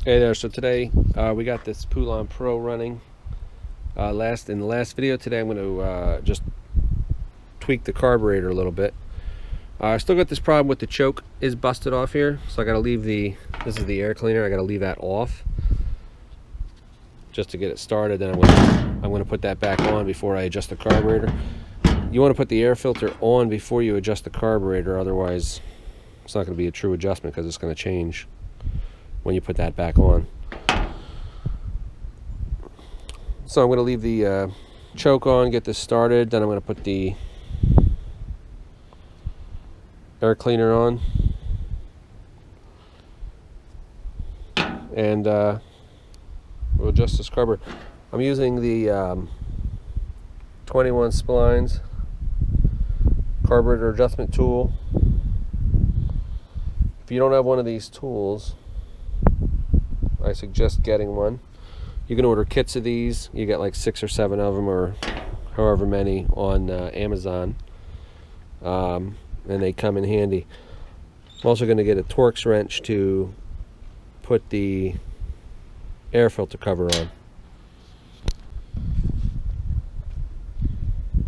Hey there, so today we got this Poulan Pro running. In the last video today I'm going to just tweak the carburetor a little bit. I still got this problem with the choke is busted off here, so I got to leave this is the air cleaner, I got to leave that off just to get it started. Then I'm going to put that back on before I adjust the carburetor. You want to put the air filter on before you adjust the carburetor, otherwise it's not going to be a true adjustment because it's going to change when you put that back on. So I'm going to leave the choke on, get this started, then I'm going to put the air cleaner on, and we'll adjust this carburetor. I'm using the 21 splines carburetor adjustment tool. If you don't have one of these tools, I suggest getting one. You can order kits of these. You get like 6 or 7 of them, or however many, on Amazon, and they come in handy. I'm also going to get a Torx wrench to put the air filter cover on.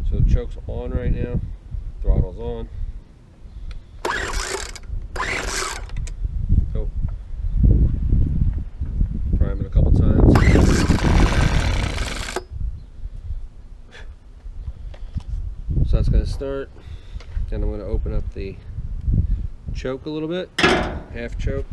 So the choke's on right now, throttle's on. So prime it a couple times. So that's going to start. Then I'm going to open up the choke a little bit, half choke.